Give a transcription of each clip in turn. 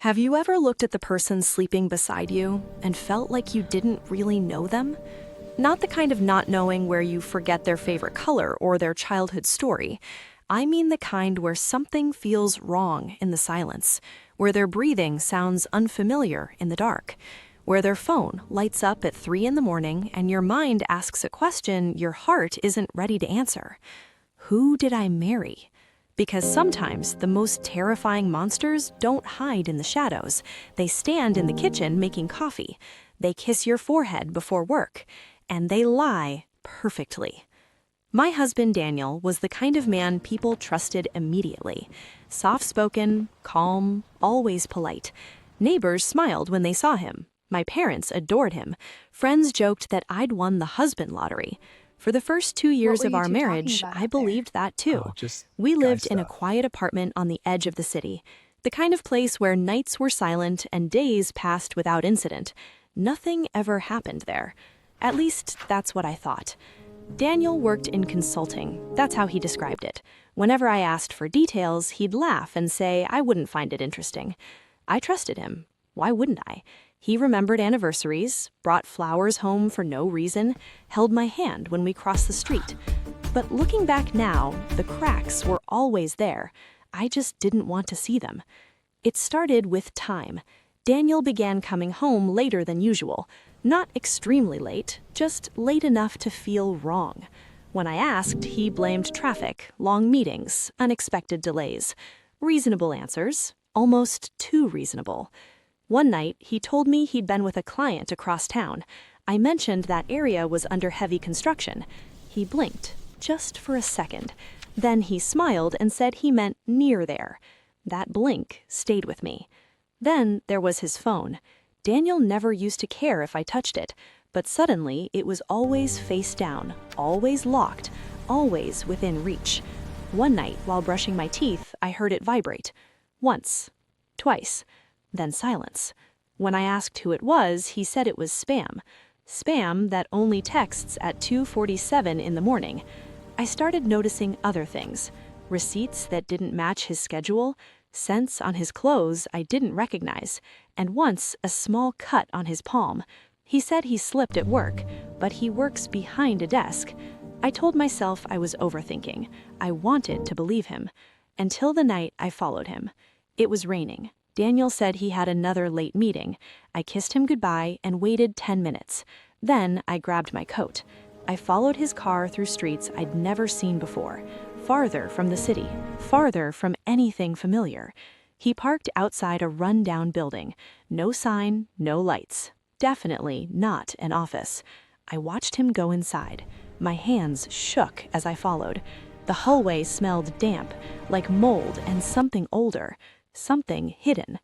Have you ever looked at the person sleeping beside you and felt like you didn't really know them? Not the kind of not knowing where you forget their favorite color or their childhood story. I mean the kind where something feels wrong in the silence, where their breathing sounds unfamiliar in the dark, where their phone lights up at 3 in the morning and your mind asks a question your heart isn't ready to answer. Who did I marry? Because sometimes the most terrifying monsters don't hide in the shadows. They stand in the kitchen making coffee. They kiss your forehead before work. And they lie perfectly. My husband Daniel was the kind of man people trusted immediately. Soft-spoken, calm, always polite. Neighbors smiled when they saw him. My parents adored him. Friends joked that I'd won the husband lottery. For the first 2 years of our marriage, I believed that too. We lived in a quiet apartment on the edge of the city, the kind of place where nights were silent and days passed without incident. Nothing ever happened there. At least, that's what I thought. Daniel worked in consulting. That's how he described it. Whenever I asked for details, he'd laugh and say I wouldn't find it interesting. I trusted him. Why wouldn't I? He remembered anniversaries, brought flowers home for no reason, held my hand when we crossed the street. But looking back now, the cracks were always there. I just didn't want to see them. It started with time. Daniel began coming home later than usual. Not extremely late, just late enough to feel wrong. When I asked, he blamed traffic, long meetings, unexpected delays. Reasonable answers, almost too reasonable. One night, he told me he'd been with a client across town. I mentioned that area was under heavy construction. He blinked, just for a second. Then he smiled and said he meant near there. That blink stayed with me. Then there was his phone. Daniel never used to care if I touched it, but suddenly it was always face down, always locked, always within reach. One night, while brushing my teeth, I heard it vibrate. Once, twice. Then silence. When I asked who it was, he said it was spam. Spam that only texts at 2:47 in the morning. I started noticing other things. Receipts that didn't match his schedule, scents on his clothes I didn't recognize, and once a small cut on his palm. He said he slipped at work, but he works behind a desk. I told myself I was overthinking. I wanted to believe him. Until the night I followed him. It was raining. Daniel said he had another late meeting. I kissed him goodbye and waited 10 minutes. Then I grabbed my coat. I followed his car through streets I'd never seen before, farther from the city, farther from anything familiar. He parked outside a run-down building. No sign, no lights. Definitely not an office. I watched him go inside. My hands shook as I followed. The hallway smelled damp, like mold and something older. Something hidden.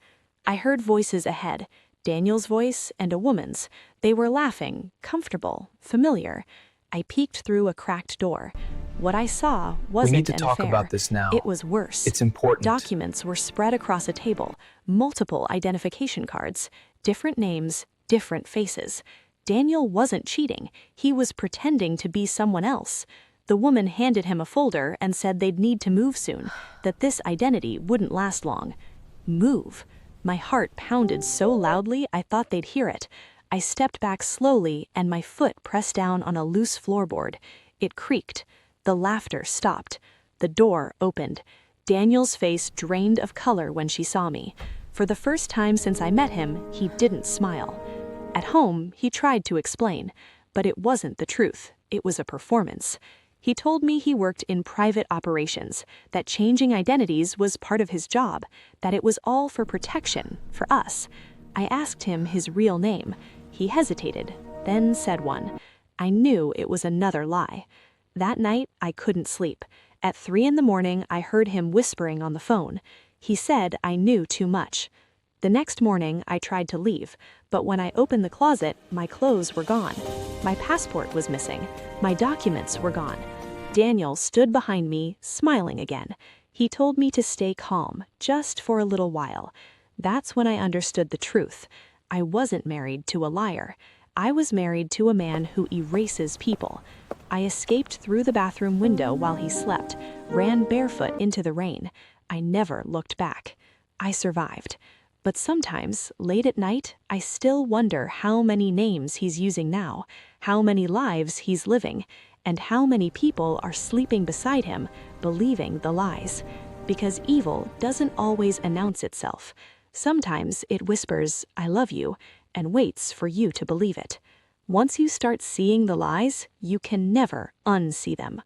I heard voices ahead, Daniel's voice and a woman's. They were laughing, comfortable, familiar. I peeked through a cracked door. What I saw wasn't We need to unfair. talk about this now. It was worse. It's important. Documents were spread across a table, multiple identification cards, different names, different faces. Daniel wasn't cheating. He was pretending to be someone else. The woman handed him a folder and said they'd need to move soon, that this identity wouldn't last long. Move. My heart pounded so loudly I thought they'd hear it. I stepped back slowly and my foot pressed down on a loose floorboard. It creaked. The laughter stopped. The door opened. Daniel's face drained of color when she saw me. For the first time since I met him, he didn't smile. At home, he tried to explain, but it wasn't the truth. It was a performance. He told me he worked in private operations, that changing identities was part of his job, that it was all for protection, for us. I asked him his real name. He hesitated, then said one. I knew it was another lie. That night, I couldn't sleep. At 3 in the morning, I heard him whispering on the phone. He said I knew too much. The next morning, I tried to leave, but when I opened the closet, my clothes were gone. My passport was missing. My documents were gone. Daniel stood behind me, smiling again. He told me to stay calm, just for a little while. That's when I understood the truth. I wasn't married to a liar. I was married to a man who erases people. I escaped through the bathroom window while he slept, ran barefoot into the rain. I never looked back. I survived. But sometimes, late at night, I still wonder how many names he's using now, how many lives he's living, and how many people are sleeping beside him, believing the lies. Because evil doesn't always announce itself. Sometimes it whispers, "I love you," and waits for you to believe it. Once you start seeing the lies, you can never unsee them.